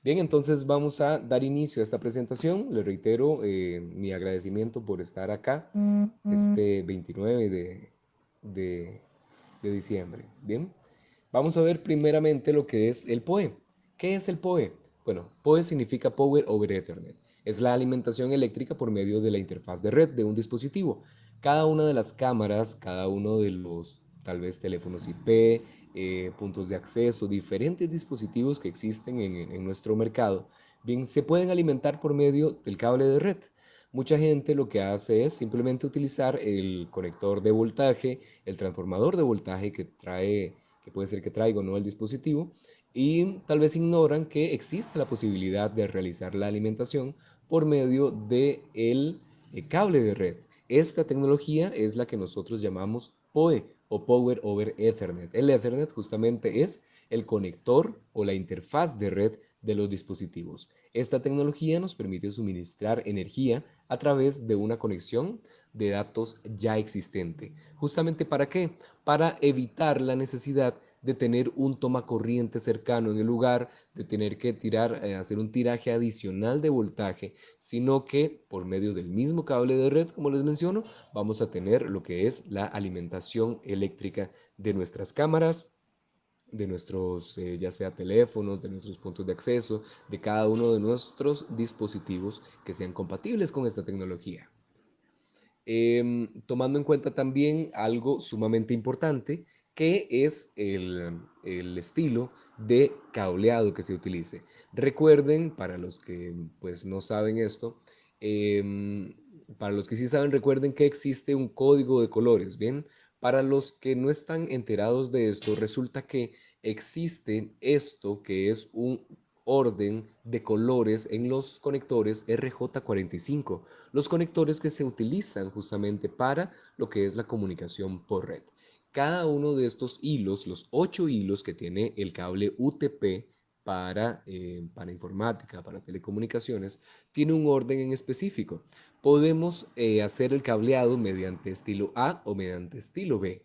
Bien, entonces vamos a dar inicio a esta presentación. Le reitero mi agradecimiento por estar acá este 29 de, de diciembre. Bien, vamos a ver primeramente lo que es el PoE. ¿Qué es el PoE? Bueno, PoE significa Power over Ethernet. Es la alimentación eléctrica por medio de la interfaz de red de un dispositivo. Cada una de las cámaras, cada uno de los tal vez teléfonos IP, puntos de acceso, diferentes dispositivos que existen en nuestro mercado, bien, se pueden alimentar por medio del cable de red. Mucha gente lo que hace es simplemente utilizar el conector de voltaje, el transformador de voltaje que puede ser que traiga o no el dispositivo, y tal vez ignoran que existe la posibilidad de realizar la alimentación por medio del cable de red. Esta tecnología es la que nosotros llamamos PoE o Power over Ethernet. El Ethernet justamente es el conector o la interfaz de red de los dispositivos. Esta tecnología nos permite suministrar energía a través de una conexión de datos ya existente. ¿Justamente para qué? Para evitar la necesidad de tener un tomacorriente cercano en el lugar, de tener que hacer un tiraje adicional de voltaje, sino que por medio del mismo cable de red, como les menciono, vamos a tener lo que es la alimentación eléctrica de nuestras cámaras, de nuestros ya sea teléfonos, de nuestros puntos de acceso, de cada uno de nuestros dispositivos que sean compatibles con esta tecnología. Tomando en cuenta también algo sumamente importante, que es el estilo de cableado que se utilice. Recuerden, para los que pues no saben esto, para los que sí saben, recuerden que existe un código de colores, ¿bien? Para los que no están enterados de esto, resulta que existe esto que es un orden de colores en los conectores RJ45, los conectores que se utilizan justamente para lo que es la comunicación por red. Cada uno de estos hilos, los 8 hilos que tiene el cable UTP para informática, para telecomunicaciones, tiene un orden en específico. Podemos hacer el cableado mediante estilo A o mediante estilo B,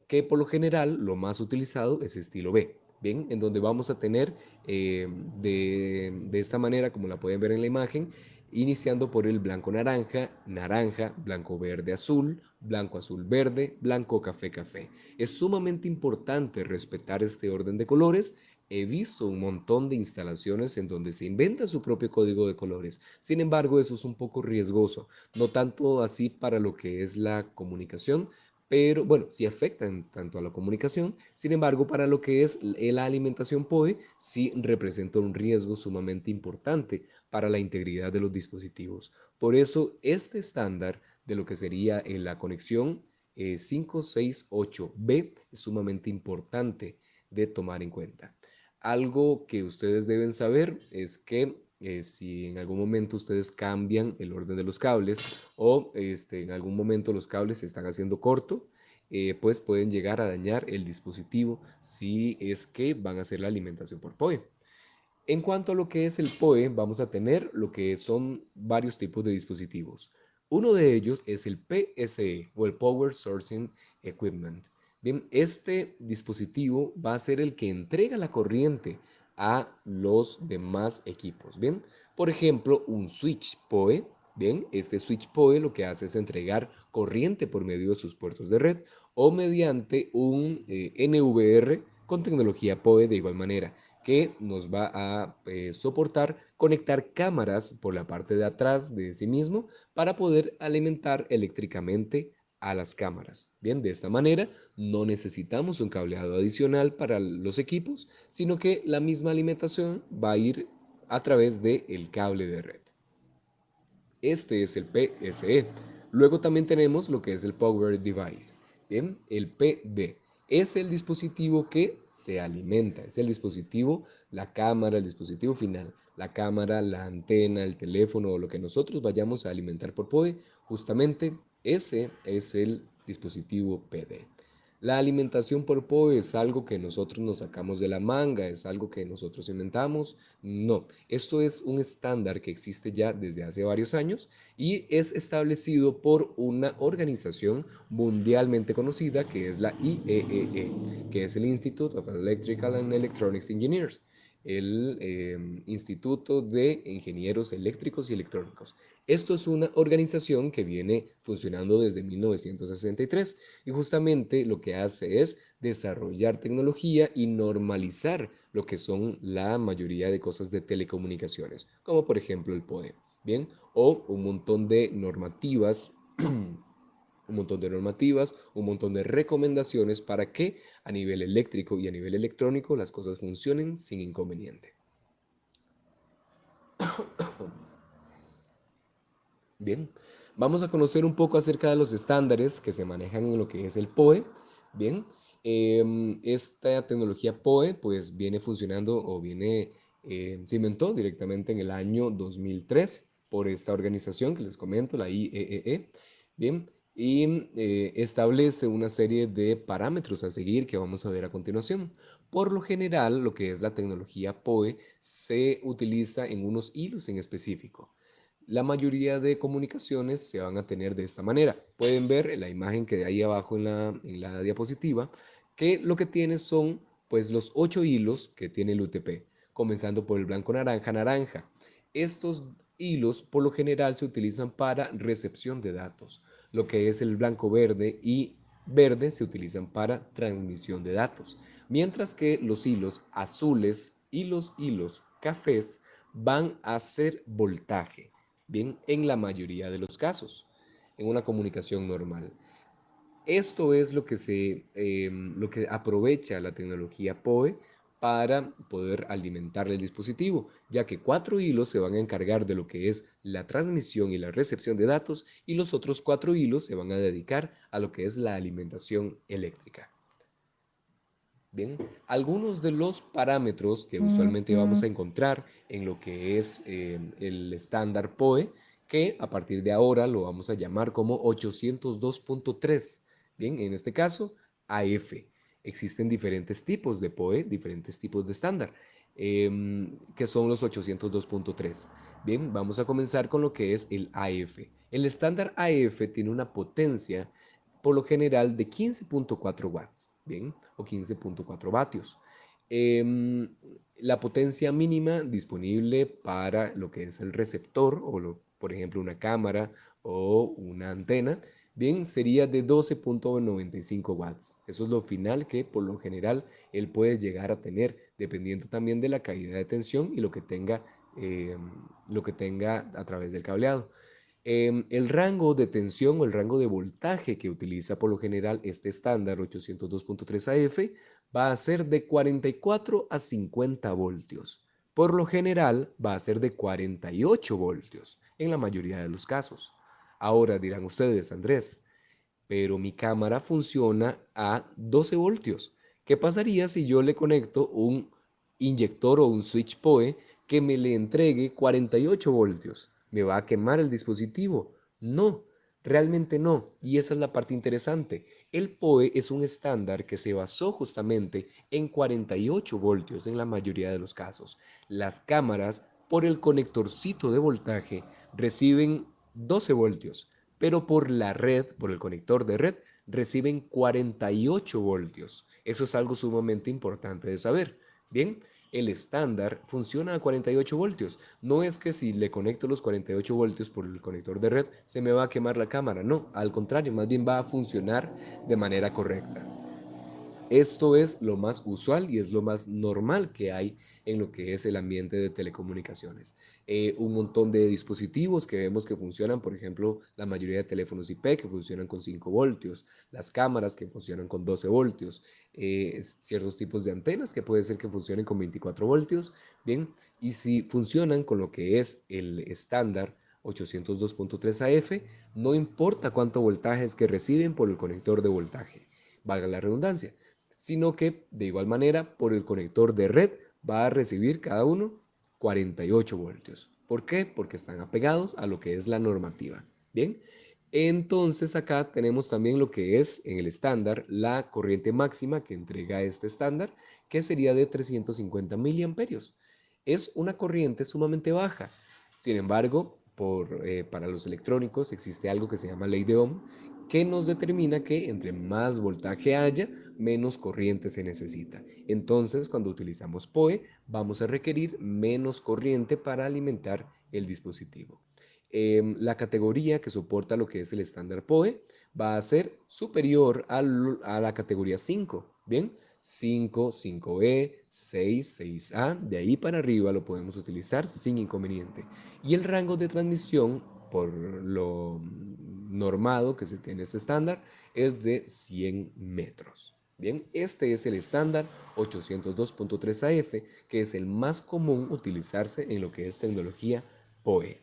que por lo general lo más utilizado es estilo B. Bien, en donde vamos a tener de esta manera, como la pueden ver en la imagen, iniciando por el blanco naranja, naranja, blanco verde azul, blanco azul verde, blanco café café. Es sumamente importante respetar este orden de colores. He visto un montón de instalaciones en donde se inventa su propio código de colores. Sin embargo, eso es un poco riesgoso, no tanto así para lo que es la comunicación, pero bueno, sí afectan tanto a la comunicación. Sin embargo, para lo que es la alimentación PoE, sí representa un riesgo sumamente importante para la integridad de los dispositivos. Por eso, este estándar de lo que sería en la conexión 568B es sumamente importante de tomar en cuenta. Algo que ustedes deben saber es que si en algún momento ustedes cambian el orden de los cables o en algún momento los cables se están haciendo corto, pues pueden llegar a dañar el dispositivo si es que van a hacer la alimentación por PoE. En cuanto a lo que es el PoE, vamos a tener lo que son varios tipos de dispositivos. Uno de ellos es el PSE o el Power Sourcing Equipment. Bien, este dispositivo va a ser el que entrega la corriente a los demás equipos. Bien, por ejemplo, un switch PoE. Bien, este switch PoE lo que hace es entregar corriente por medio de sus puertos de red o mediante un NVR con tecnología PoE de igual manera, que nos va a soportar conectar cámaras por la parte de atrás de sí mismo para poder alimentar eléctricamente a las cámaras. Bien, de esta manera no necesitamos un cableado adicional para los equipos, sino que la misma alimentación va a ir a través del cable de red. Este es el PSE. Luego también tenemos lo que es el Power Device. Bien, el PD es el dispositivo que se alimenta, es el dispositivo, la cámara, el dispositivo final, la cámara, la antena, el teléfono o lo que nosotros vayamos a alimentar por PoE, justamente ese es el dispositivo PD. La alimentación por PoE es algo que nosotros nos sacamos de la manga, es algo que nosotros inventamos. No, esto es un estándar que existe ya desde hace varios años y es establecido por una organización mundialmente conocida que es la IEEE, que es el Institute of Electrical and Electronics Engineers. el Instituto de Ingenieros Eléctricos y Electrónicos. Esto es una organización que viene funcionando desde 1963 y justamente lo que hace es desarrollar tecnología y normalizar lo que son la mayoría de cosas de telecomunicaciones, como por ejemplo el POE, ¿bien? O un montón de normativas un montón de recomendaciones para que a nivel eléctrico y a nivel electrónico las cosas funcionen sin inconveniente. Bien, vamos a conocer un poco acerca de los estándares que se manejan en lo que es el POE. Bien, esta tecnología POE pues viene funcionando o se inventó directamente en el año 2003 por esta organización que les comento, la IEEE. Bien, y establece una serie de parámetros a seguir que vamos a ver a continuación. Por lo general, lo que es la tecnología POE se utiliza en unos hilos en específico. La mayoría de comunicaciones se van a tener de esta manera. Pueden ver en la imagen que hay ahí abajo en la diapositiva que lo que tiene son pues los 8 hilos que tiene el UTP, comenzando por el blanco naranja naranja. Estos hilos por lo general se utilizan para recepción de datos. Lo que es el blanco verde y verde se utilizan para transmisión de datos. Mientras que los hilos azules y los hilos cafés van a hacer voltaje. Bien, en la mayoría de los casos, en una comunicación normal. Esto es lo que aprovecha la tecnología POE para poder alimentar el dispositivo, ya que 4 hilos se van a encargar de lo que es la transmisión y la recepción de datos y los otros 4 hilos se van a dedicar a lo que es la alimentación eléctrica. Bien, algunos de los parámetros que usualmente vamos a encontrar en lo que es el estándar POE, que a partir de ahora lo vamos a llamar como 802.3. Bien, en este caso, AF. Existen diferentes tipos de POE, diferentes tipos de estándar, que son los 802.3. Bien, vamos a comenzar con lo que es el AF. El estándar AF tiene una potencia por lo general de 15.4 watts, ¿bien? O 15.4 vatios. La potencia mínima disponible para lo que es el receptor por ejemplo, una cámara o una antena, bien, sería de 12.95 watts. Eso es lo final que por lo general él puede llegar a tener, dependiendo también de la calidad de tensión y lo que tenga a través del cableado. El rango de tensión o el rango de voltaje que utiliza por lo general este estándar 802.3 AF va a ser de 44 a 50 voltios. Por lo general va a ser de 48 voltios en la mayoría de los casos. Ahora dirán ustedes, Andrés, pero mi cámara funciona a 12 voltios. ¿Qué pasaría si yo le conecto un inyector o un switch POE que me le entregue 48 voltios? ¿Me va a quemar el dispositivo? No, realmente no. Y esa es la parte interesante. El POE es un estándar que se basó justamente en 48 voltios en la mayoría de los casos. Las cámaras, por el conectorcito de voltaje, reciben 12 voltios, pero por la red, por el conector de red, reciben 48 voltios. Eso es algo sumamente importante de saber. Bien, el estándar funciona a 48 voltios. No es que si le conecto los 48 voltios por el conector de red se me va a quemar la cámara. No, al contrario, más bien va a funcionar de manera correcta. Esto es lo más usual y es lo más normal que hay en lo que es el ambiente de telecomunicaciones. Un montón de dispositivos que vemos que funcionan, por ejemplo, la mayoría de teléfonos IP que funcionan con 5 voltios, las cámaras que funcionan con 12 voltios, ciertos tipos de antenas que puede ser que funcionen con 24 voltios, bien, y si funcionan con lo que es el estándar 802.3 AF, no importa cuánto voltaje es que reciben por el conector de voltaje, valga la redundancia, sino que de igual manera por el conector de red va a recibir cada uno 48 voltios. ¿Por qué? Porque están apegados a lo que es la normativa. Bien, entonces acá tenemos también lo que es en el estándar la corriente máxima que entrega este estándar, que sería de 350 miliamperios. Es una corriente sumamente baja. Sin embargo, para los electrónicos existe algo que se llama ley de Ohm, que nos determina que entre más voltaje haya, menos corriente se necesita. Entonces, cuando utilizamos PoE, vamos a requerir menos corriente para alimentar el dispositivo. La categoría que soporta lo que es el estándar PoE va a ser superior a la categoría 5, ¿bien? 5, 5E, 6, 6A, de ahí para arriba lo podemos utilizar sin inconveniente. Y el rango de transmisión, por lo normado que se tiene este estándar, es de 100 metros. Bien, este es el estándar 802.3AF, que es el más común utilizarse en lo que es tecnología PoE.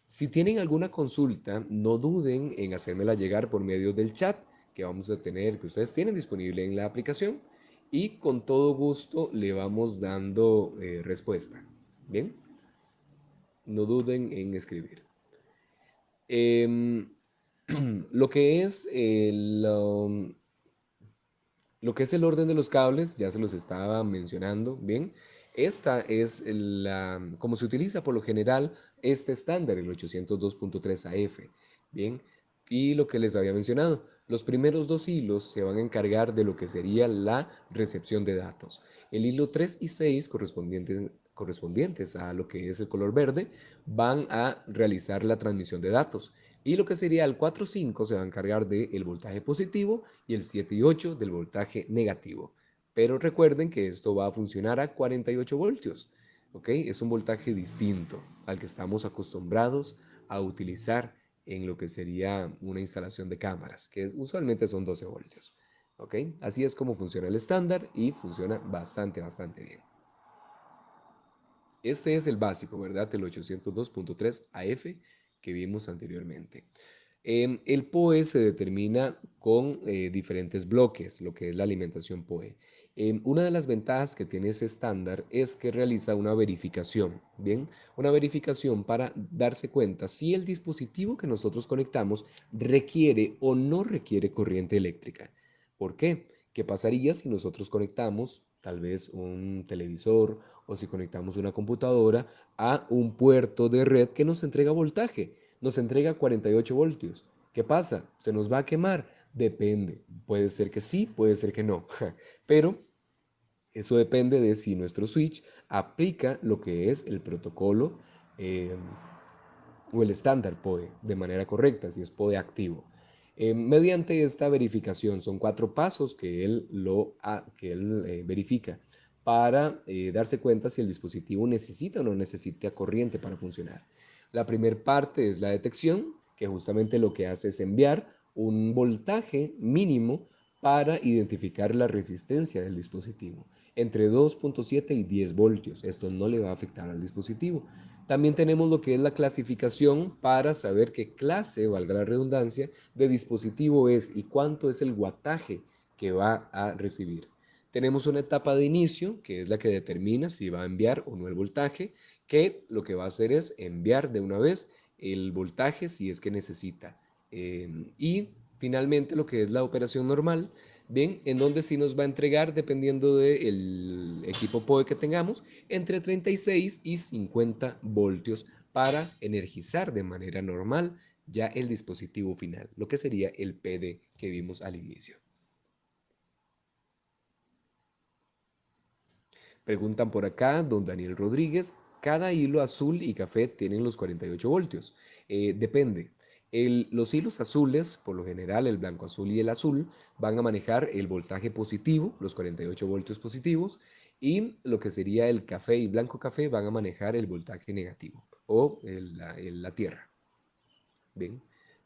Si tienen alguna consulta, no duden en hacérmela llegar por medio del chat que vamos a tener, que ustedes tienen disponible en la aplicación, y con todo gusto le vamos dando respuesta. Bien, no duden en escribir. Em, lo que es lo que es el orden de los cables, ya se los estaba mencionando, bien. Esta es como se utiliza por lo general este estándar, el 802.3AF, bien. Y lo que les había mencionado, los primeros dos hilos se van a encargar de lo que sería la recepción de datos. El hilo 3 y 6 correspondientes a lo que es el color verde van a realizar la transmisión de datos. Y lo que sería el 4 5 se va a encargar del voltaje positivo y el 7 y 8 del voltaje negativo. Pero recuerden que esto va a funcionar a 48 voltios. ¿Ok? Es un voltaje distinto al que estamos acostumbrados a utilizar en lo que sería una instalación de cámaras, que usualmente son 12 voltios. ¿Ok? Así es como funciona el estándar y funciona bastante bien. Este es el básico, ¿verdad? El 802.3AF que vimos anteriormente. El PoE se determina con diferentes bloques, lo que es la alimentación PoE. Una de las ventajas que tiene ese estándar es que realiza una verificación, ¿bien? Una verificación para darse cuenta si el dispositivo que nosotros conectamos requiere o no requiere corriente eléctrica. ¿Por qué? ¿Qué pasaría si nosotros conectamos tal vez un televisor o si conectamos una computadora a un puerto de red que nos entrega voltaje? Nos entrega 48 voltios. ¿Qué pasa? ¿Se nos va a quemar? Depende. Puede ser que sí, puede ser que no. Pero eso depende de si nuestro switch aplica lo que es el protocolo eh, o el estándar PoE de manera correcta, si es PoE activo. Mediante esta verificación, son 4 pasos que él verifica para darse cuenta si el dispositivo necesita o no necesita corriente para funcionar. La primera parte es la detección, que justamente lo que hace es enviar un voltaje mínimo para identificar la resistencia del dispositivo, entre 2.7 y 10 voltios. Esto no le va a afectar al dispositivo. También tenemos lo que es la clasificación para saber qué clase, valga la redundancia, de dispositivo es y cuánto es el wattaje que va a recibir. Tenemos una etapa de inicio, que es la que determina si va a enviar o no el voltaje, que lo que va a hacer es enviar de una vez el voltaje si es que necesita. Y finalmente lo que es la operación normal, bien, en donde sí nos va a entregar, dependiendo del equipo PoE que tengamos, entre 36 y 50 voltios para energizar de manera normal ya el dispositivo final, lo que sería el PD que vimos al inicio. Preguntan por acá, don Daniel Rodríguez, cada hilo azul y café tienen los 48 voltios. Depende. Los hilos azules, por lo general el blanco azul y el azul, van a manejar el voltaje positivo, los 48 voltios positivos, y lo que sería el café y blanco café van a manejar el voltaje negativo o la tierra. Bien,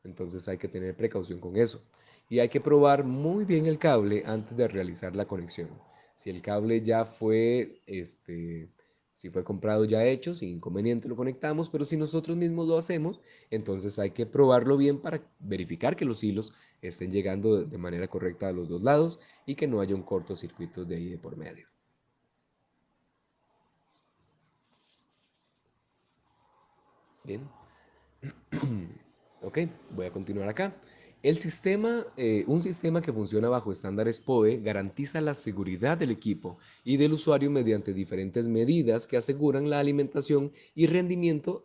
entonces hay que tener precaución con eso. Y hay que probar muy bien el cable antes de realizar la conexión. Si el cable ya fue, si fue comprado ya hecho, sin inconveniente lo conectamos, pero si nosotros mismos lo hacemos, entonces hay que probarlo bien para verificar que los hilos estén llegando de manera correcta a los dos lados y que no haya un cortocircuito de ahí de por medio. Bien. Ok, voy a continuar acá. Un sistema que funciona bajo estándares PoE garantiza la seguridad del equipo y del usuario mediante diferentes medidas que aseguran la alimentación y rendimiento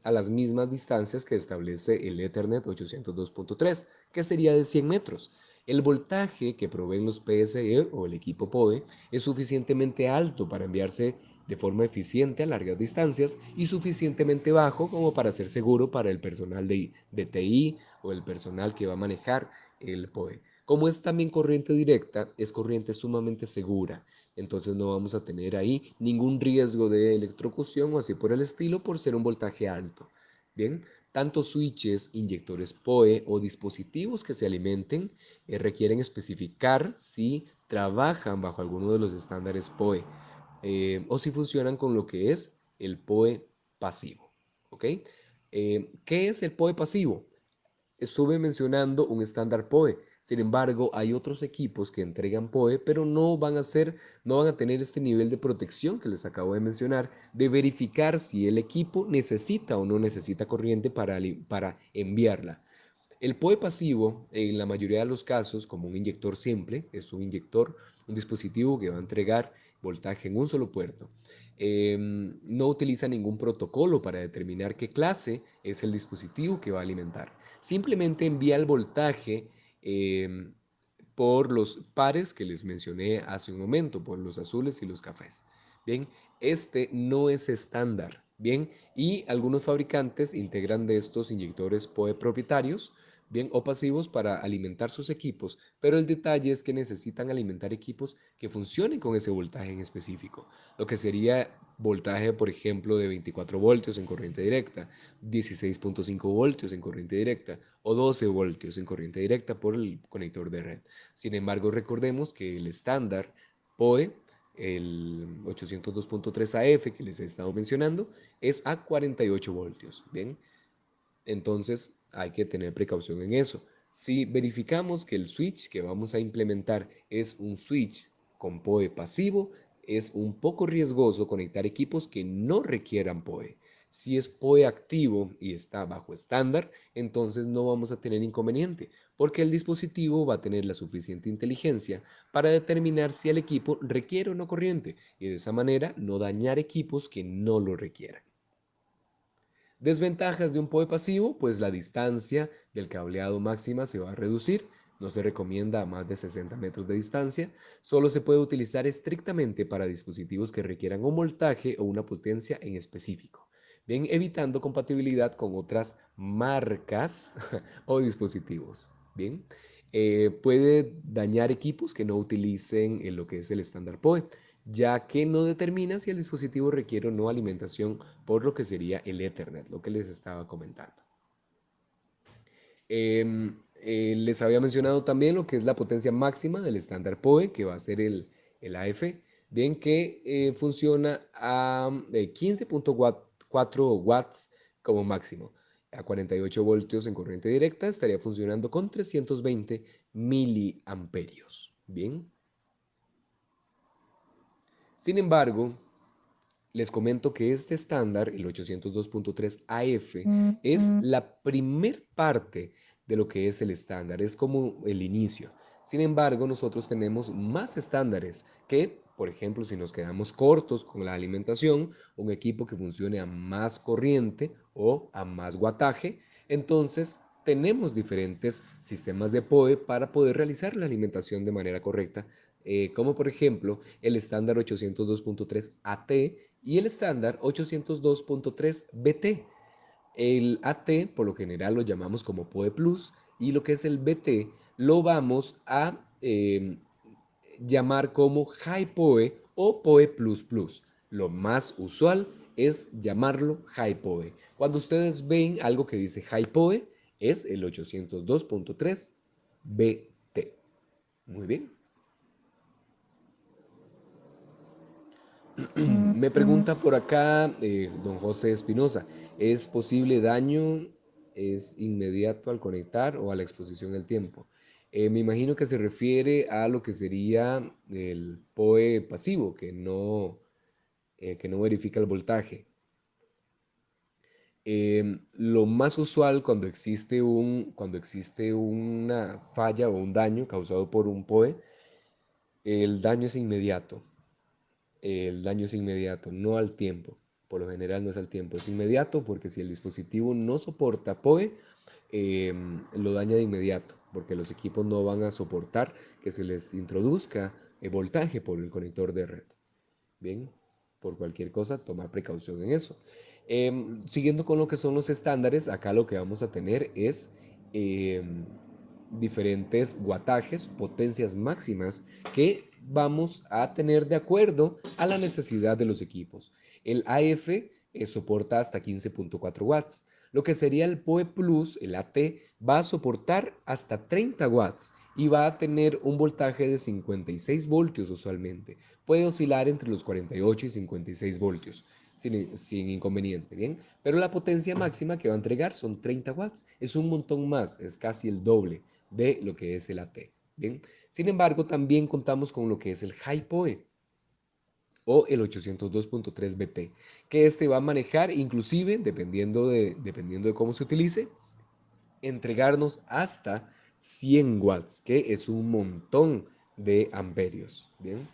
a las mismas distancias que establece el Ethernet 802.3, que sería de 100 metros. El voltaje que proveen los PSE o el equipo PoE es suficientemente alto para enviarse de forma eficiente a largas distancias y suficientemente bajo como para ser seguro para el personal de TI o el personal que va a manejar el PoE. Como es también corriente directa, es corriente sumamente segura. Entonces no vamos a tener ahí ningún riesgo de electrocución o así por el estilo por ser un voltaje alto. Bien, tanto switches, inyectores PoE o dispositivos que se alimenten requieren especificar si trabajan bajo alguno de los estándares PoE o si funcionan con lo que es el PoE pasivo. ¿Ok? ¿Qué es el PoE pasivo? Estuve mencionando un estándar PoE. Sin embargo, hay otros equipos que entregan PoE, pero no van a tener este nivel de protección que les acabo de mencionar, de verificar si el equipo necesita o no necesita corriente para enviarla. El PoE pasivo, en la mayoría de los casos, como un inyector simple, es un inyector, un dispositivo que va a entregar voltaje en un solo puerto. No utiliza ningún protocolo para determinar qué clase es el dispositivo que va a alimentar. Simplemente envía el voltaje por los pares que les mencioné hace un momento, por los azules y los cafés. Bien, este no es estándar. Bien, y algunos fabricantes integran de estos inyectores PoE propietarios, bien, o pasivos para alimentar sus equipos, pero el detalle es que necesitan alimentar equipos que funcionen con ese voltaje en específico, lo que sería voltaje, por ejemplo, de 24 voltios en corriente directa, 16.5 voltios en corriente directa o 12 voltios en corriente directa por el conector de red. Sin embargo, recordemos que el estándar PoE, el 802.3 AF que les he estado mencionando, es a 48 voltios. Bien, entonces hay que tener precaución en eso. Si verificamos que el switch que vamos a implementar es un switch con PoE pasivo, es un poco riesgoso conectar equipos que no requieran PoE. Si es PoE activo y está bajo estándar, entonces no vamos a tener inconveniente, porque el dispositivo va a tener la suficiente inteligencia para determinar si el equipo requiere o no corriente y de esa manera no dañar equipos que no lo requieran. Desventajas de un PoE pasivo, pues la distancia del cableado máxima se va a reducir, no se recomienda a más de 60 metros de distancia, solo se puede utilizar estrictamente para dispositivos que requieran un voltaje o una potencia en específico, bien evitando compatibilidad con otras marcas o dispositivos. Bien, puede dañar equipos que no utilicen lo que es el estándar PoE, ya que no determina si el dispositivo requiere o no alimentación por lo que sería el Ethernet, lo que les estaba comentando. Les había mencionado también lo que es la potencia máxima del estándar PoE, que va a ser el AF, bien que funciona a 15.4 watts como máximo. A 48 voltios en corriente directa estaría funcionando con 320 miliamperios. Bien. Sin embargo, les comento que este estándar, el 802.3 AF, es la primer parte de lo que es el estándar, es como el inicio. Sin embargo, nosotros tenemos más estándares que, por ejemplo, si nos quedamos cortos con la alimentación, un equipo que funcione a más corriente o a más guataje, entonces tenemos diferentes sistemas de PoE para poder realizar la alimentación de manera correcta, como por ejemplo el estándar 802.3 AT y el estándar 802.3 BT. El AT por lo general lo llamamos como PoE Plus y lo que es el BT lo vamos a llamar como High PoE o PoE Plus Plus. Lo más usual es llamarlo High PoE. Cuando ustedes ven algo que dice High PoE, es el 802.3 BT. Muy bien. Me pregunta por acá don José Espinosa, ¿es posible daño, es inmediato al conectar o a la exposición del tiempo? Me imagino que se refiere a lo que sería el PoE pasivo, que no verifica el voltaje. Lo más usual cuando existe una falla o un daño causado por un PoE, el daño es inmediato. El daño es inmediato, no al tiempo. Por lo general no es al tiempo, es inmediato, porque si el dispositivo no soporta PoE, lo daña de inmediato, porque los equipos no van a soportar que se les introduzca voltaje por el conector de red. Bien, por cualquier cosa, tomar precaución en eso. Siguiendo con lo que son los estándares, acá lo que vamos a tener es diferentes wattajes, potencias máximas que vamos a tener de acuerdo a la necesidad de los equipos. El AF soporta hasta 15.4 watts. Lo que sería el PoE Plus, el AT, va a soportar hasta 30 watts y va a tener un voltaje de 56 voltios usualmente. Puede oscilar entre los 48 y 56 voltios sin inconveniente, ¿bien? Pero la potencia máxima que va a entregar son 30 watts. Es un montón más, es casi el doble de lo que es el AT, ¿bien? Sin embargo, también contamos con lo que es el High PoE o el 802.3 BT, que este va a manejar inclusive, dependiendo de cómo se utilice, entregarnos hasta 100 watts, que es un montón de amperios, ¿bien?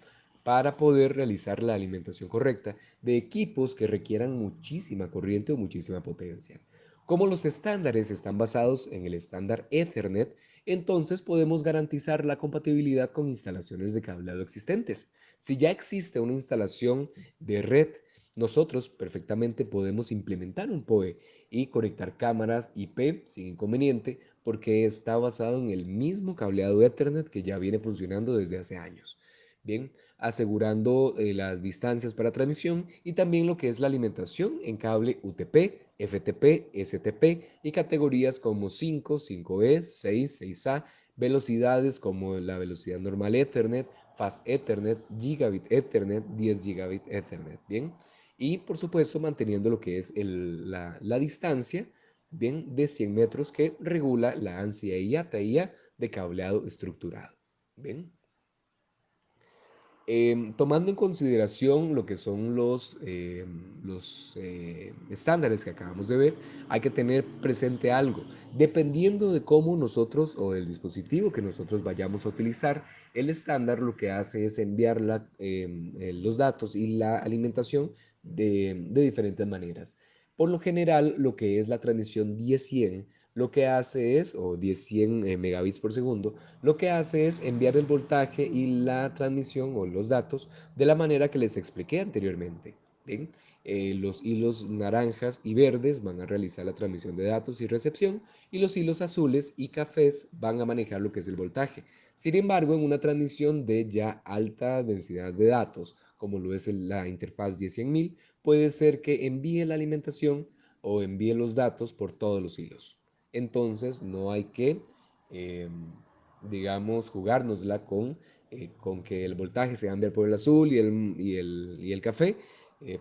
Para poder realizar la alimentación correcta de equipos que requieran muchísima corriente o muchísima potencia. Como los estándares están basados en el estándar Ethernet, entonces podemos garantizar la compatibilidad con instalaciones de cableado existentes. Si ya existe una instalación de red, nosotros perfectamente podemos implementar un PoE y conectar cámaras IP sin inconveniente porque está basado en el mismo cableado Ethernet que ya viene funcionando desde hace años. Bien, asegurando las distancias para transmisión y también lo que es la alimentación en cable UTP, FTP, STP y categorías como 5, 5E, 6, 6A, velocidades como la velocidad normal Ethernet, Fast Ethernet, Gigabit Ethernet, 10 Gigabit Ethernet. Bien, y por supuesto manteniendo lo que es la distancia, bien, de 100 metros que regula la ANSI y ATA de cableado estructurado. Bien. Tomando en consideración lo que son los estándares que acabamos de ver, hay que tener presente algo. Dependiendo de cómo nosotros o del dispositivo que nosotros vayamos a utilizar, el estándar lo que hace es enviar los datos y la alimentación de diferentes maneras. Por lo general, lo que es la transmisión 10-100 lo que hace es, o 10-100 megabits por segundo, lo que hace es enviar el voltaje y la transmisión o los datos de la manera que les expliqué anteriormente. ¿Bien? Los hilos naranjas y verdes van a realizar la transmisión de datos y recepción y los hilos azules y cafés van a manejar lo que es el voltaje. Sin embargo, en una transmisión de ya alta densidad de datos, como lo es la interfaz 10000, puede ser que envíe la alimentación o envíe los datos por todos los hilos. Entonces no hay que, eh, digamos, jugárnosla con que el voltaje se va a enviar por el azul y el café.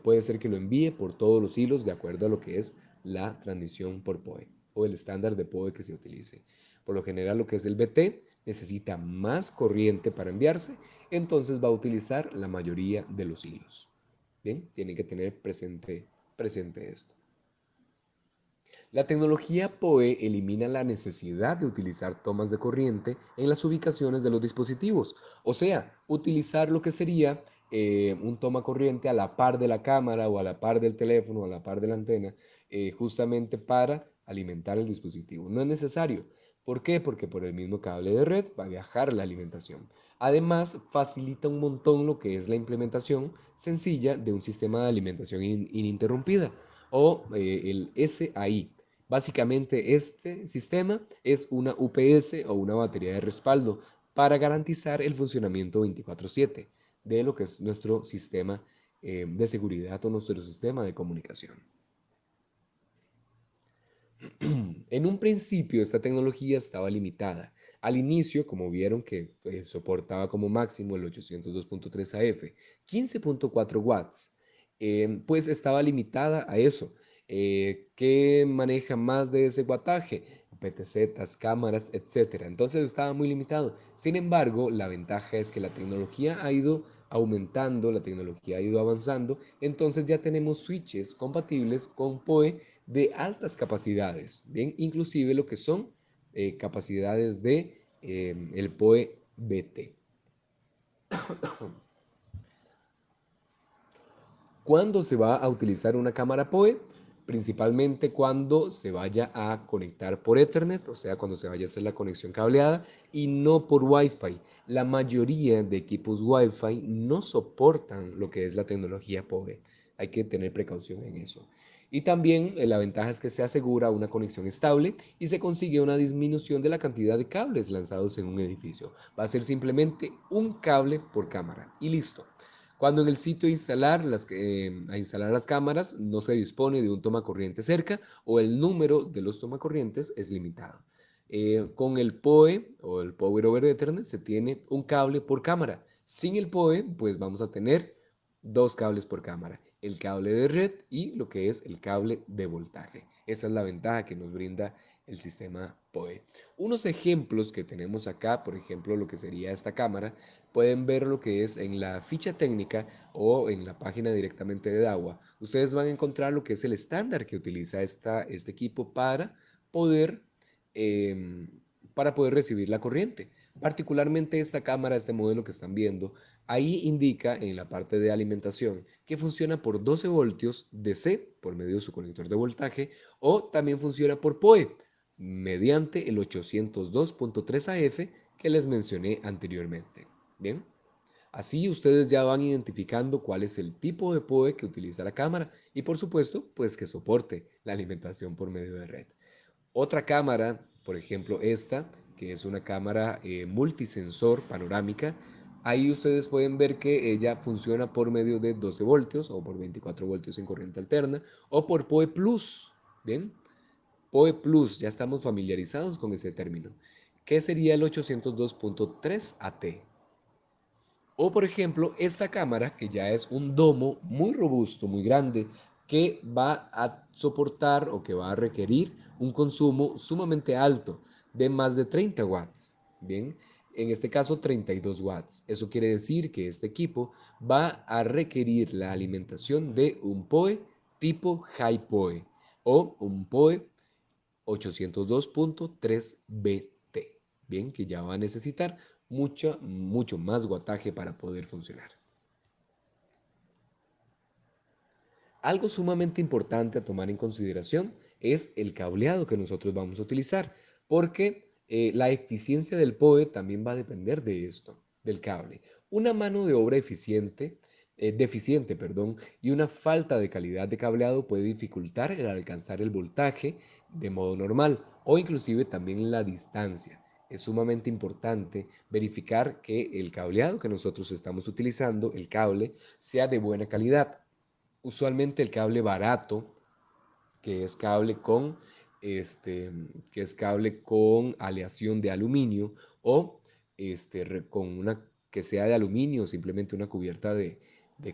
Puede ser que lo envíe por todos los hilos de acuerdo a lo que es la transmisión por PoE o el estándar de PoE que se utilice. Por lo general lo que es el BT necesita más corriente para enviarse, entonces va a utilizar la mayoría de los hilos. Bien, tienen que tener presente esto. La tecnología PoE elimina la necesidad de utilizar tomas de corriente en las ubicaciones de los dispositivos, o sea, utilizar lo que sería un toma corriente a la par de la cámara o a la par del teléfono o a la par de la antena, justamente para alimentar el dispositivo. No es necesario. ¿Por qué? Porque por el mismo cable de red va a viajar la alimentación. Además, facilita un montón lo que es la implementación sencilla de un sistema de alimentación ininterrumpida o el SAI. Básicamente este sistema es una UPS o una batería de respaldo para garantizar el funcionamiento 24/7 de lo que es nuestro sistema de seguridad o nuestro sistema de comunicación. En un principio esta tecnología estaba limitada. Al inicio, como vieron que soportaba como máximo el 802.3 AF, 15.4 watts, pues estaba limitada a eso. ¿Qué maneja más de ese wattaje? PTZs, cámaras, etcétera. Entonces estaba muy limitado. Sin embargo, la ventaja es que la tecnología ha ido aumentando, la tecnología ha ido avanzando, entonces ya tenemos switches compatibles con PoE de altas capacidades, bien, inclusive lo que son capacidades de el PoE BT. ¿Cuándo se va a utilizar una cámara PoE? Principalmente cuando se vaya a conectar por Ethernet, o sea, cuando se vaya a hacer la conexión cableada y no por Wi-Fi. La mayoría de equipos Wi-Fi no soportan lo que es la tecnología PoE. Hay que tener precaución en eso. Y también la ventaja es que se asegura una conexión estable y se consigue una disminución de la cantidad de cables lanzados en un edificio. Va a ser simplemente un cable por cámara y listo. Cuando en el sitio a instalar las cámaras no se dispone de un tomacorriente cerca o el número de los tomacorrientes es limitado. Con el PoE o el Power over Ethernet se tiene un cable por cámara. Sin el PoE, pues vamos a tener dos cables por cámara, el cable de red y lo que es el cable de voltaje. Esa es la ventaja que nos brinda el sistema PoE. Unos ejemplos que tenemos acá, por ejemplo, lo que sería esta cámara, pueden ver lo que es en la ficha técnica o en la página directamente de DAWA. Ustedes van a encontrar lo que es el estándar que utiliza este equipo poder, eh, para poder recibir la corriente. Particularmente esta cámara, este modelo que están viendo, ahí indica en la parte de alimentación que funciona por 12 voltios DC por medio de su conector de voltaje o también funciona por PoE mediante el 802.3 AF que les mencioné anteriormente. Bien, así ustedes ya van identificando cuál es el tipo de PoE que utiliza la cámara y por supuesto pues que soporte la alimentación por medio de red. Otra cámara, por ejemplo esta, que es una cámara multisensor panorámica, ahí ustedes pueden ver que ella funciona por medio de 12 voltios o por 24 voltios en corriente alterna o por PoE Plus. Bien, PoE Plus, ya estamos familiarizados con ese término. ¿Qué sería el 802.3 AT? O por ejemplo, esta cámara que ya es un domo muy robusto, muy grande, que va a soportar o que va a requerir un consumo sumamente alto de más de 30 watts. Bien, en este caso 32 watts. Eso quiere decir que este equipo va a requerir la alimentación de un PoE tipo High PoE o un PoE 802.3 BT. Bien, que ya va a necesitar mucho más guataje para poder funcionar. Algo sumamente importante a tomar en consideración es el cableado que nosotros vamos a utilizar, porque la eficiencia del PoE también va a depender de esto, del cable. Una mano de obra deficiente, perdón, y una falta de calidad de cableado puede dificultar el alcanzar el voltaje de modo normal o inclusive también la distancia. Es sumamente importante verificar que el cableado que nosotros estamos utilizando, el cable, sea de buena calidad. Usualmente el cable barato, que es cable con, este, que es cable con aleación de aluminio o con una que sea de aluminio, simplemente una cubierta de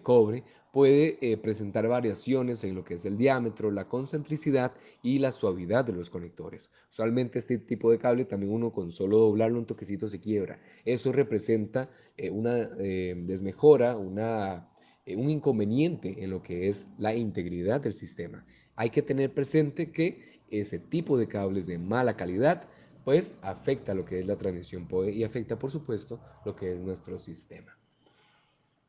cobre, puede presentar variaciones en lo que es el diámetro, la concentricidad y la suavidad de los conectores. Usualmente este tipo de cable también uno con solo doblarlo un toquecito se quiebra. Eso representa una desmejora, un inconveniente en lo que es la integridad del sistema. Hay que tener presente que ese tipo de cables de mala calidad pues afecta lo que es la transmisión PoE y afecta por supuesto lo que es nuestro sistema.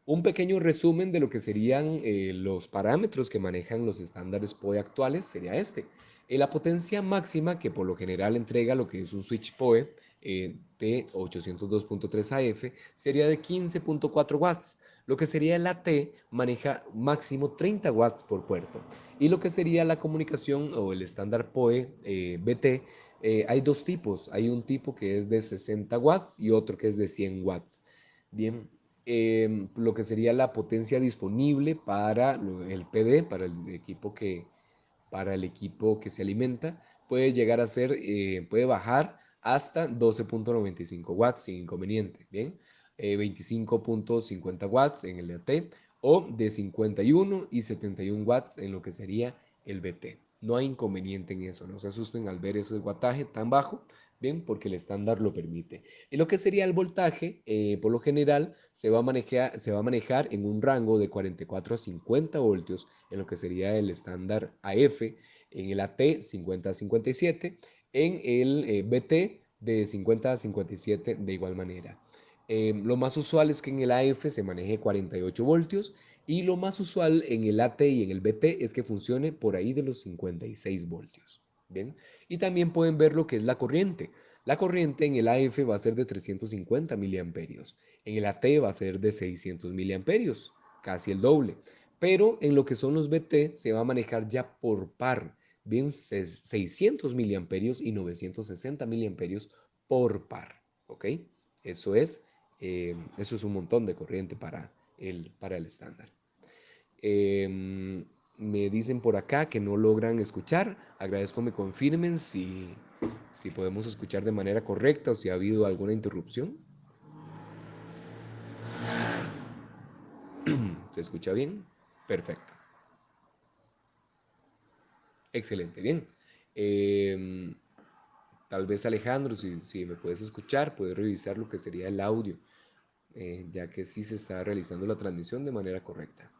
Un pequeño resumen de lo que serían los parámetros que manejan los estándares PoE actuales sería este. La potencia máxima que por lo general entrega lo que es un switch PoE de 802.3 AF sería de 15.4 watts. Lo que sería el AT maneja máximo 30 watts por puerto. Y lo que sería la comunicación o el estándar PoE BT, hay dos tipos. Hay un tipo que es de 60 watts y otro que es de 100 watts. Bien, lo que sería la potencia disponible para el PD, para el equipo que se alimenta, puede llegar a ser, puede bajar hasta 12.95 watts sin inconveniente, ¿bien? 25.50 watts en el AT o de 51 y 71 watts en lo que sería el BT. No hay inconveniente en eso, no se asusten al ver ese wattaje tan bajo, bien, porque el estándar lo permite. En lo que sería el voltaje, por lo general, se va a manejar en un rango de 44 a 50 voltios, en lo que sería el estándar AF, en el AT 50 a 57, en el BT de 50 a 57 de igual manera. Lo más usual es que en el AF se maneje 48 voltios, Y lo más usual en el AT y en el BT es que funcione por ahí de los 56 voltios. Bien, y también pueden ver lo que es la corriente. La corriente en el AF va a ser de 350 miliamperios, en el AT va a ser de 600 miliamperios, casi el doble. Pero en lo que son los BT se va a manejar ya por par, bien 600 miliamperios y 960 miliamperios por par, ¿ok? Eso es, eso es un montón de corriente para el estándar. Me dicen por acá que no logran escuchar. Agradezco me confirmen si podemos escuchar de manera correcta o si ha habido alguna interrupción. ¿Se escucha bien? Perfecto. Excelente, bien. Eh, Tal vez Alejandro, si me puedes escuchar, puedes revisar lo que sería el audio, ya que sí se está realizando la transmisión de manera correcta.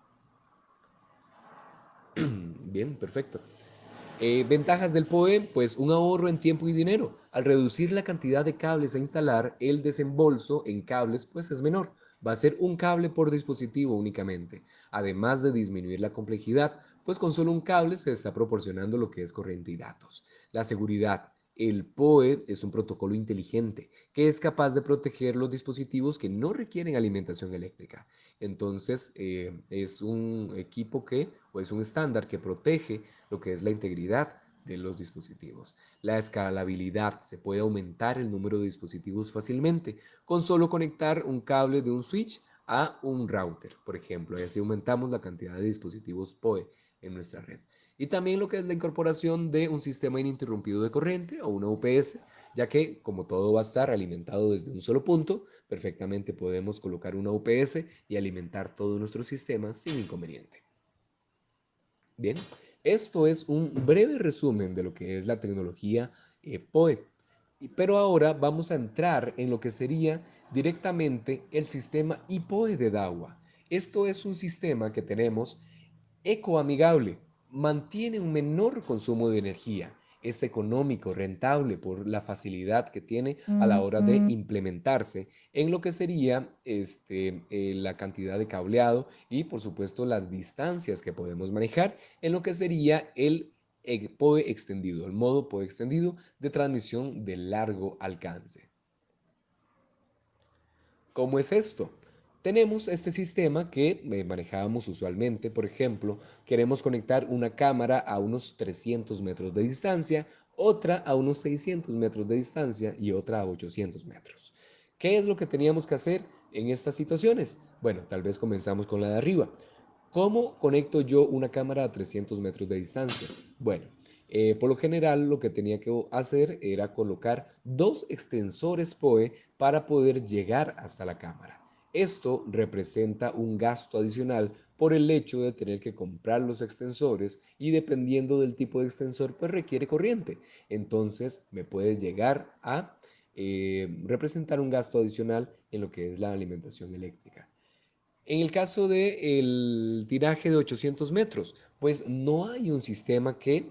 Bien, perfecto. Ventajas del PoE, pues un ahorro en tiempo y dinero. Al reducir la cantidad de cables a instalar, el desembolso en cables pues es menor. Va a ser un cable por dispositivo únicamente, además de disminuir la complejidad, pues con solo un cable se está proporcionando lo que es corriente y datos. La seguridad. El PoE es un protocolo inteligente que es capaz de proteger los dispositivos que no requieren alimentación eléctrica. Entonces, es un equipo o es un estándar que protege lo que es la integridad de los dispositivos. La escalabilidad, se puede aumentar el número de dispositivos fácilmente con solo conectar un cable de un switch a un router, por ejemplo, y así aumentamos la cantidad de dispositivos PoE en nuestra red. Y también lo que es la incorporación de un sistema ininterrumpido de corriente o una UPS, ya que como todo va a estar alimentado desde un solo punto, perfectamente podemos colocar una UPS y alimentar todo nuestro sistema sin inconveniente. Bien, esto es un breve resumen de lo que es la tecnología PoE. Pero ahora vamos a entrar en lo que sería directamente el sistema IPOE de DAWA. Esto es un sistema que tenemos ecoamigable, mantiene un menor consumo de energía, es económico, rentable por la facilidad que tiene a la hora de implementarse en lo que sería la cantidad de cableado y por supuesto las distancias que podemos manejar en lo que sería el PoE extendido, el modo PoE extendido de transmisión de largo alcance. ¿Cómo es esto? Tenemos este sistema que manejábamos usualmente, por ejemplo, queremos conectar una cámara a unos 300 metros de distancia, otra a unos 600 metros de distancia y otra a 800 metros. ¿Qué es lo que teníamos que hacer en estas situaciones? Bueno, tal vez comenzamos con la de arriba. ¿Cómo conecto yo una cámara a 300 metros de distancia? Bueno, por lo general lo que tenía que hacer era colocar dos extensores PoE para poder llegar hasta la cámara. Esto representa un gasto adicional por el hecho de tener que comprar los extensores y dependiendo del tipo de extensor pues requiere corriente. Entonces me puedes llegar a representar un gasto adicional en lo que es la alimentación eléctrica. En el caso del tiraje de 800 metros, pues no había un sistema que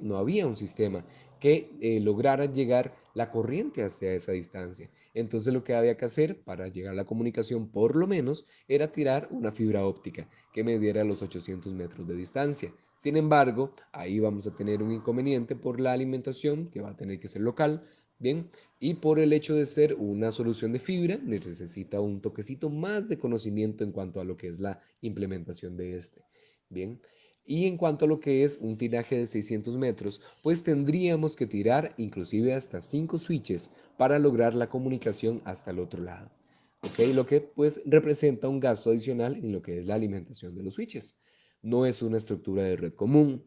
lograra llegar la corriente hacia esa distancia. Entonces lo que había que hacer para llegar a la comunicación, por lo menos, era tirar una fibra óptica que me diera los 800 metros de distancia. Sin embargo, ahí vamos a tener un inconveniente por la alimentación, que va a tener que ser local, bien, y por el hecho de ser una solución de fibra, necesita un toquecito más de conocimiento en cuanto a lo que es la implementación de este. Bien, y en cuanto a lo que es un tiraje de 600 metros, pues tendríamos que tirar inclusive hasta 5 switches para lograr la comunicación hasta el otro lado. ¿Ok? Lo que pues representa un gasto adicional en lo que es la alimentación de los switches. No es una estructura de red común,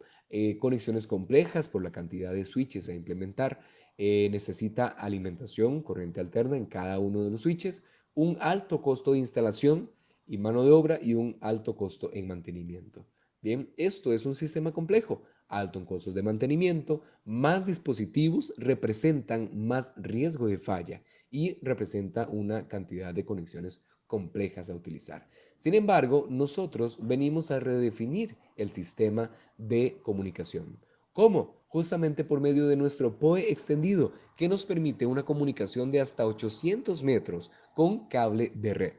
conexiones complejas por la cantidad de switches a implementar, necesita alimentación, corriente alterna en cada uno de los switches, un alto costo de instalación y mano de obra y un alto costo en mantenimiento. Bien, esto es un sistema complejo, alto en costos de mantenimiento, más dispositivos representan más riesgo de falla y representa una cantidad de conexiones complejas a utilizar. Sin embargo, nosotros venimos a redefinir el sistema de comunicación. ¿Cómo? Justamente por medio de nuestro PoE extendido, que nos permite una comunicación de hasta 800 metros con cable de red.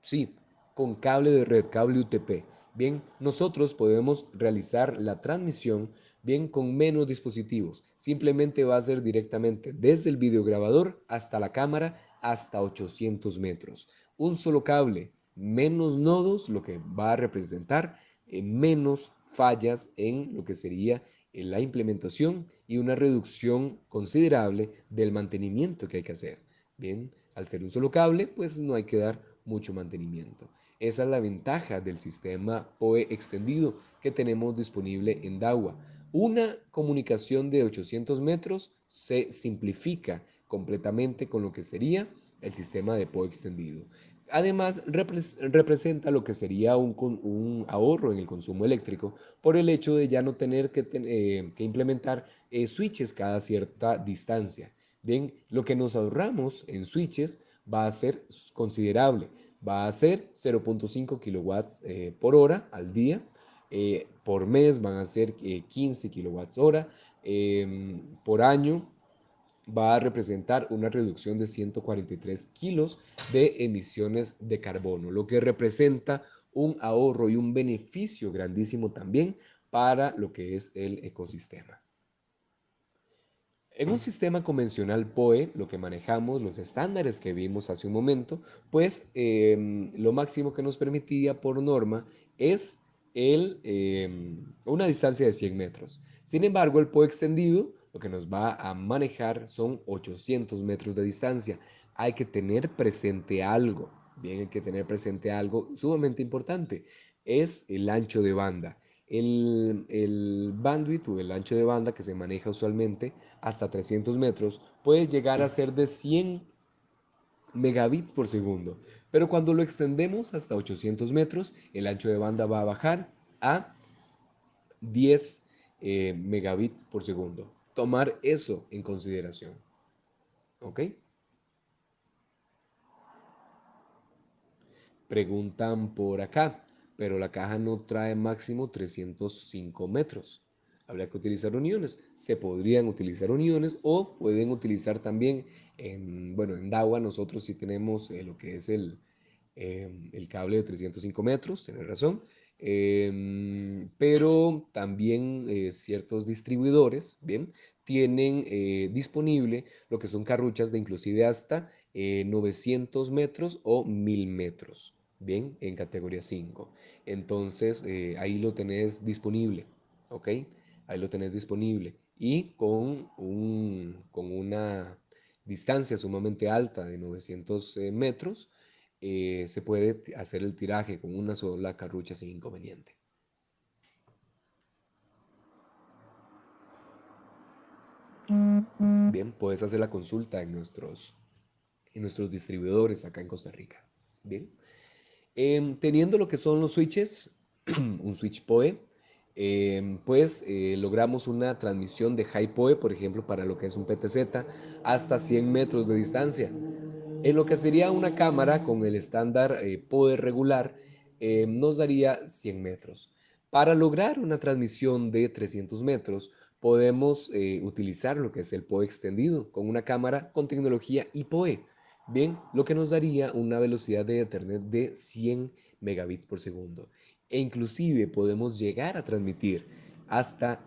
Sí, con cable de red, cable UTP. Bien, nosotros podemos realizar la transmisión bien con menos dispositivos. Simplemente va a ser directamente desde el videograbador hasta la cámara hasta 800 metros. Un solo cable, menos nodos, lo que va a representar menos fallas en lo que sería la implementación y una reducción considerable del mantenimiento que hay que hacer. Bien, al ser un solo cable, pues no hay que dar mucho mantenimiento. Esa es la ventaja del sistema PoE extendido que tenemos disponible en Dawa. Una comunicación de 800 metros se simplifica completamente con lo que sería el sistema de PoE extendido. Además, representa lo que sería un ahorro en el consumo eléctrico por el hecho de ya no tener que implementar switches cada cierta distancia. Bien, lo que nos ahorramos en switches va a ser considerable. Va a ser 0.5 kilowatts por hora al día. Por mes van a ser 15 kilowatts hora. Por año va a representar una reducción de 143 kilos de emisiones de carbono, lo que representa un ahorro y un beneficio grandísimo también para lo que es el ecosistema. En un sistema convencional PoE, lo que manejamos, los estándares que vimos hace un momento, pues lo máximo que nos permitía por norma es una distancia de 100 metros. Sin embargo, el PoE extendido lo que nos va a manejar son 800 metros de distancia. Hay que tener presente algo, bien, hay que tener presente algo sumamente importante, es el ancho de banda. El bandwidth o el ancho de banda que se maneja usualmente hasta 300 metros puede llegar a ser de 100 megabits por segundo, pero cuando lo extendemos hasta 800 metros, el ancho de banda va a bajar a 10 megabits por segundo. Tomar eso en consideración. ¿Ok? Preguntan por acá, pero la caja no trae máximo 305 metros. Habría que utilizar uniones. Se podrían utilizar uniones o pueden utilizar también, bueno, en Dawa nosotros sí tenemos lo que es el cable de 305 metros, tiene razón. Pero también ciertos distribuidores, bien, tienen disponible lo que son carruchas de inclusive hasta 900 metros o 1000 metros, bien, en categoría 5. Entonces, ahí lo tenés disponible, ¿ok? Ahí lo tenés disponible. Y con una distancia sumamente alta de 900 metros, se puede hacer el tiraje con una sola carrucha sin inconveniente. Bien, puedes hacer la consulta en nuestros distribuidores acá en Costa Rica. Bien. Teniendo lo que son los switches, un switch PoE, pues logramos una transmisión de high PoE, por ejemplo, para lo que es un PTZ, hasta 100 metros de distancia. En lo que sería una cámara con el estándar PoE regular, nos daría 100 metros. Para lograr una transmisión de 300 metros, podemos utilizar lo que es el PoE extendido con una cámara con tecnología iPoE. Bien, lo que nos daría una velocidad de Ethernet de 100 megabits por segundo. E inclusive podemos llegar a transmitir hasta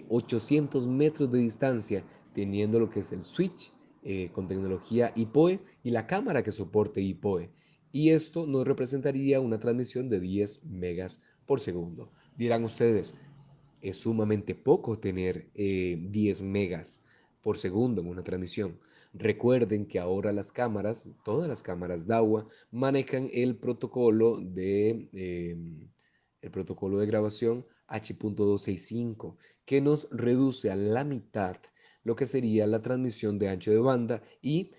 800 metros de distancia teniendo lo que es el switch con tecnología iPoE y la cámara que soporte iPoE. Y esto nos representaría una transmisión de 10 megas por segundo. Dirán ustedes, es sumamente poco tener 10 megas por segundo en una transmisión. Recuerden que ahora las cámaras, todas las cámaras DAWA, manejan el protocolo de grabación H.265, que nos reduce a la mitad lo que sería la transmisión de ancho de banda y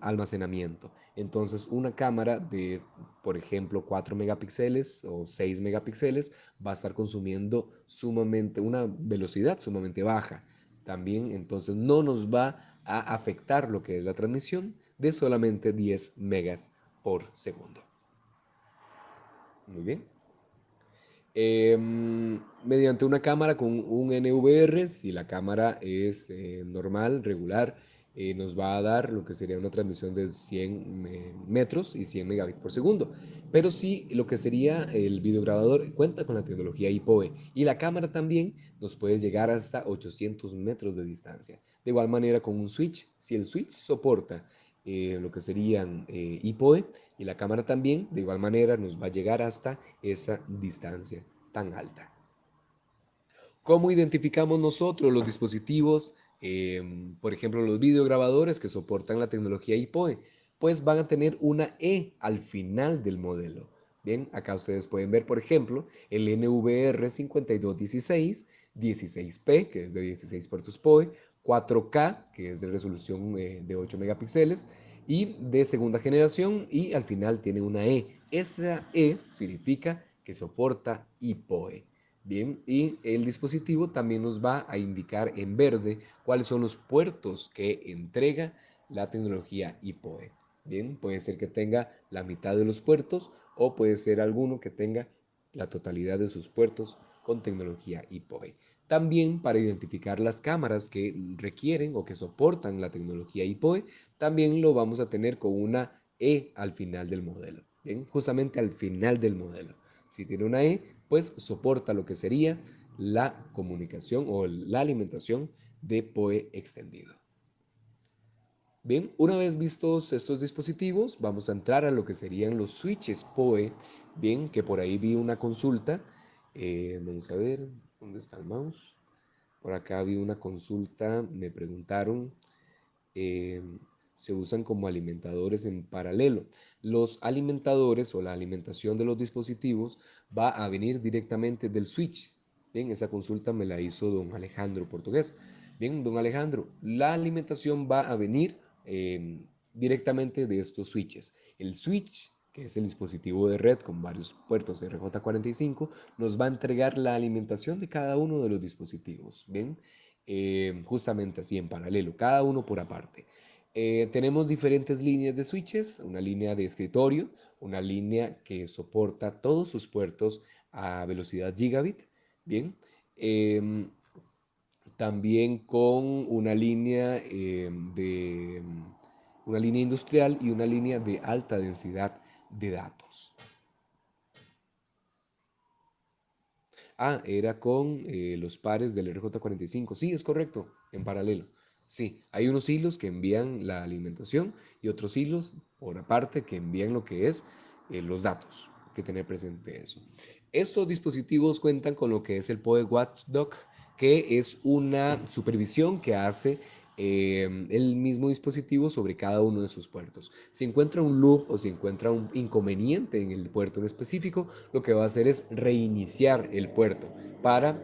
almacenamiento. Entonces, una cámara de, por ejemplo, 4 megapíxeles o 6 megapíxeles va a estar consumiendo sumamente una velocidad sumamente baja. También, entonces, no nos va a afectar lo que es la transmisión de solamente 10 megas por segundo. Muy bien. Mediante una cámara con un NVR, si la cámara es normal, regular, nos va a dar lo que sería una transmisión de 100 metros y 100 megabits por segundo. Pero sí, lo que sería el videograbador cuenta con la tecnología IPOE y la cámara también nos puede llegar hasta 800 metros de distancia. De igual manera con un switch, si el switch soporta lo que serían IPOE y la cámara también, de igual manera nos va a llegar hasta esa distancia tan alta. ¿Cómo identificamos nosotros los dispositivos, por ejemplo, los videograbadores que soportan la tecnología IPOE? Pues van a tener una E al final del modelo. Bien, acá ustedes pueden ver, por ejemplo, el NVR 5216, 16P, que es de 16 puertos POE, 4K, que es de resolución de 8 megapíxeles, y de segunda generación, y al final tiene una E. Esa E significa que soporta IPOE. Bien, y el dispositivo también nos va a indicar en verde cuáles son los puertos que entrega la tecnología IPOE. Bien, puede ser que tenga la mitad de los puertos o puede ser alguno que tenga la totalidad de sus puertos con tecnología IPOE. También para identificar las cámaras que requieren o que soportan la tecnología IPOE, también lo vamos a tener con una E al final del modelo. Bien, justamente al final del modelo. Si tiene una E, pues soporta lo que sería la comunicación o la alimentación de PoE extendido. Bien, una vez vistos estos dispositivos, vamos a entrar a lo que serían los switches PoE. Bien, que por ahí vi una consulta. Vamos a ver, ¿dónde está el mouse? Por acá vi una consulta, me preguntaron, eh, se usan como alimentadores en paralelo. Los alimentadores o la alimentación de los dispositivos va a venir directamente del switch. Bien, esa consulta me la hizo don Alejandro Portugués. Bien, don Alejandro, la alimentación va a venir directamente de estos switches. El switch, que es el dispositivo de red con varios puertos RJ45, nos va a entregar la alimentación de cada uno de los dispositivos. Bien, justamente así en paralelo, cada uno por aparte. Tenemos diferentes líneas de switches, una línea de escritorio, una línea que soporta todos sus puertos a velocidad gigabit, bien, también con una línea industrial y una línea de alta densidad de datos. Ah, era con los pares del RJ45. Sí, es correcto, en paralelo. Sí, hay unos hilos que envían la alimentación y otros hilos por aparte que envían lo que es los datos. Hay que tener presente eso. Estos dispositivos cuentan con lo que es el PoE Watchdog, que es una supervisión que hace el mismo dispositivo sobre cada uno de sus puertos. Si encuentra un loop o si encuentra un inconveniente en el puerto en específico, lo que va a hacer es reiniciar el puerto para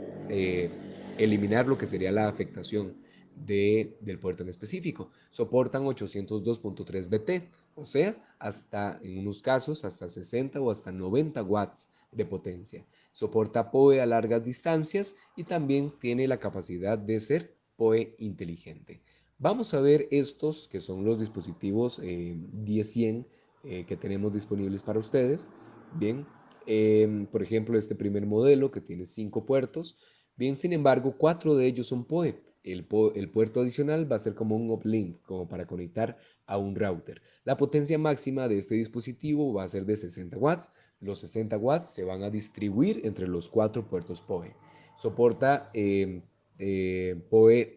eliminar lo que sería la afectación del puerto en específico. Soportan 802.3 BT, o sea, hasta en unos casos hasta 60 o hasta 90 watts de potencia. Soporta PoE a largas distancias y también tiene la capacidad de ser PoE inteligente. Vamos a ver estos que son los dispositivos 10-100 que tenemos disponibles para ustedes. Bien, por ejemplo, este primer modelo que tiene 5 puertos. Bien, sin embargo, 4 de ellos son PoE. El puerto adicional va a ser como un uplink, como para conectar a un router. La potencia máxima de este dispositivo va a ser de 60 watts. Los 60 watts se van a distribuir entre los 4 puertos PoE. Soporta PoE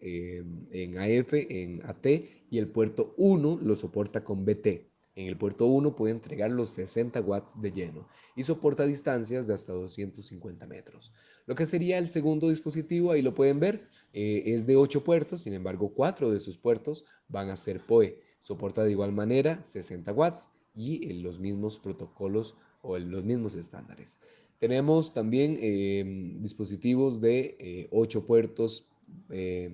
en AF, en AT y el puerto 1 lo soporta con BT. En el puerto 1 puede entregar los 60 watts de lleno y soporta distancias de hasta 250 metros. Lo que sería el segundo dispositivo, ahí lo pueden ver, es de 8 puertos, sin embargo 4 de sus puertos van a ser PoE. Soporta de igual manera 60 watts y los mismos protocolos o los mismos estándares. Tenemos también dispositivos de 8 puertos, de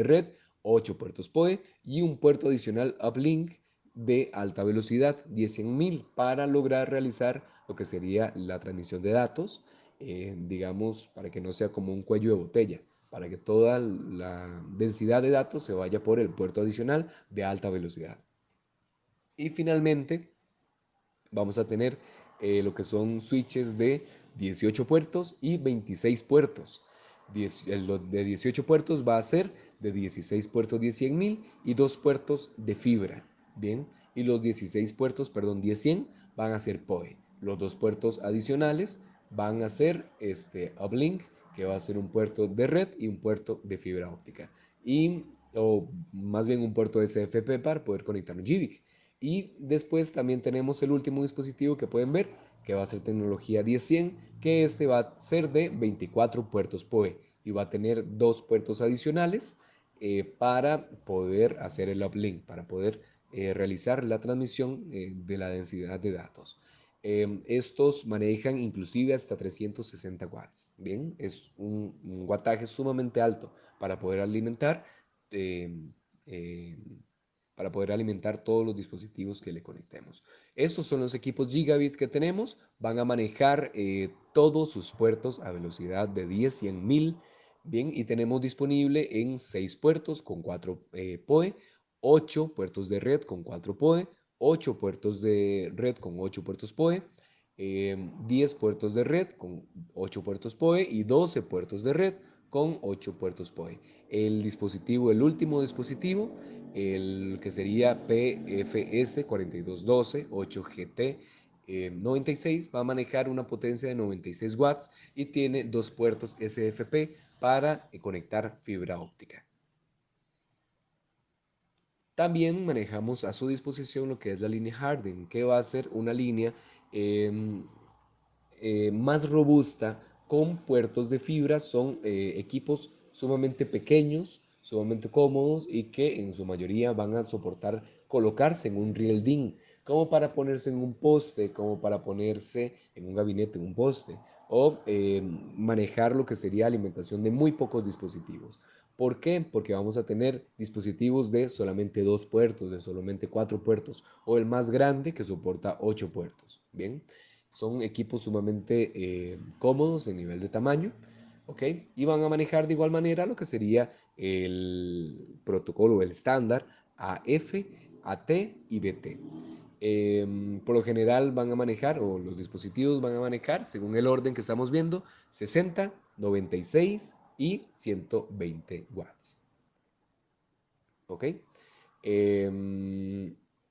red, 8 puertos PoE y un puerto adicional uplink de alta velocidad 10.000 para lograr realizar lo que sería la transmisión de datos, digamos, para que no sea como un cuello de botella, para que toda la densidad de datos se vaya por el puerto adicional de alta velocidad. Y finalmente, vamos a tener lo que son switches de 18 puertos y 26 puertos. El de 18 puertos va a ser de 16 puertos 10000 y 2 puertos de fibra. Bien, y los 16 puertos, perdón, 100 van a ser PoE. Los 2 puertos adicionales van a ser uplink, que va a ser un puerto de red y un puerto de fibra óptica. O más bien un puerto SFP para poder conectar un GBIC. Y después también tenemos el último dispositivo que pueden ver, que va a ser tecnología 10100, que va a ser de 24 puertos PoE y va a tener 2 puertos adicionales para poder hacer el uplink, para poder realizar la transmisión de la densidad de datos. Estos manejan inclusive hasta 360 watts. Bien, es un wattaje sumamente alto para poder alimentar eh, eh, todos los dispositivos que le conectemos. Estos son los equipos Gigabit que tenemos. Van a manejar todos sus puertos a velocidad de 10, 100 mil. Bien, y tenemos disponible en 6 puertos con 4 PoE, 8 puertos de red con 4 PoE, 8 puertos de red con 8 puertos PoE, 10 puertos de red con 8 puertos PoE y 12 puertos de red con 8 puertos PoE. El último dispositivo, el que sería PFS 4212 8GT 96, va a manejar una potencia de 96 watts y tiene 2 puertos SFP para conectar fibra óptica. También manejamos a su disposición lo que es la línea Harden, que va a ser una línea más robusta con puertos de fibra. Son equipos sumamente pequeños, sumamente cómodos y que en su mayoría van a soportar colocarse en un riel DIN, como para ponerse en un poste, como para ponerse en un gabinete, en un poste, o manejar lo que sería alimentación de muy pocos dispositivos. ¿Por qué? Porque vamos a tener dispositivos de solamente 2 puertos, de solamente 4 puertos, o el más grande que soporta 8 puertos. Bien, son equipos sumamente cómodos en nivel de tamaño, ¿ok? Y van a manejar de igual manera lo que sería el protocolo, el estándar AF, AT y BT. Por lo general van a manejar, o los dispositivos van a manejar, según el orden que estamos viendo, 60, 96 y 120 watts. ¿Ok?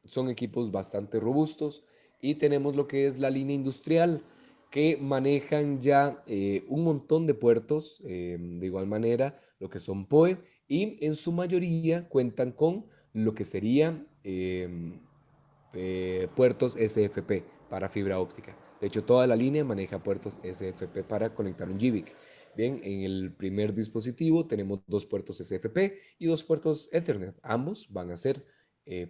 Son equipos bastante robustos y tenemos lo que es la línea industrial, que manejan ya un montón de puertos, de igual manera lo que son PoE, y en su mayoría cuentan con lo que serían puertos SFP para fibra óptica. De hecho, toda la línea maneja puertos SFP para conectar un GBIC. Bien, en el primer dispositivo tenemos 2 puertos SFP y 2 puertos Ethernet. Ambos van a ser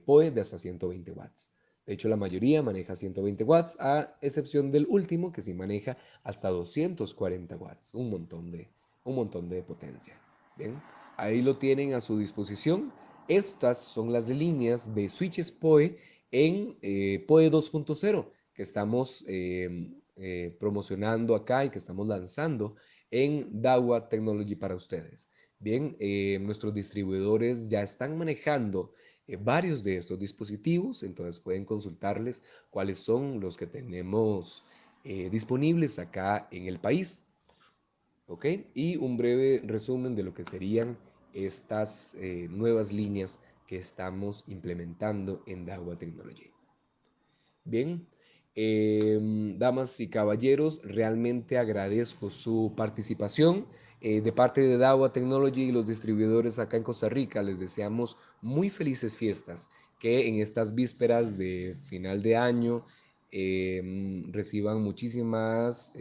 PoE de hasta 120 watts. De hecho, la mayoría maneja 120 watts, a excepción del último que sí maneja hasta 240 watts. Un montón de potencia. Bien, ahí lo tienen a su disposición. Estas son las líneas de switches PoE en PoE 2.0 que estamos promocionando acá y que estamos lanzando en Dawa Technology para ustedes. Bien, nuestros distribuidores ya están manejando varios de estos dispositivos, entonces pueden consultarles cuáles son los que tenemos disponibles acá en el país. ¿Ok? Y un breve resumen de lo que serían estas nuevas líneas que estamos implementando en Dawa Technology. Bien, damas y caballeros, realmente agradezco su participación. De parte de Dawa Technology y los distribuidores acá en Costa Rica, les deseamos muy felices fiestas, que en estas vísperas de final de año reciban muchísimos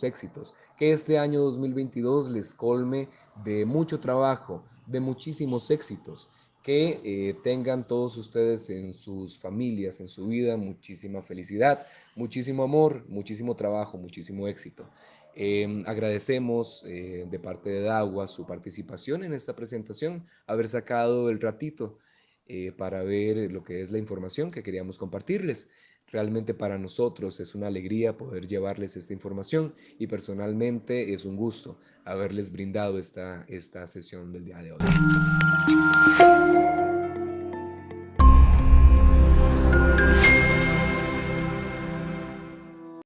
éxitos, que este año 2022 les colme de mucho trabajo, de muchísimos éxitos, que tengan todos ustedes en sus familias, en su vida, muchísima felicidad, muchísimo amor, muchísimo trabajo, muchísimo éxito. Agradecemos de parte de Dawa su participación en esta presentación, haber sacado el ratito para ver lo que es la información que queríamos compartirles. Realmente para nosotros es una alegría poder llevarles esta información y personalmente es un gusto haberles brindado esta sesión del día de hoy.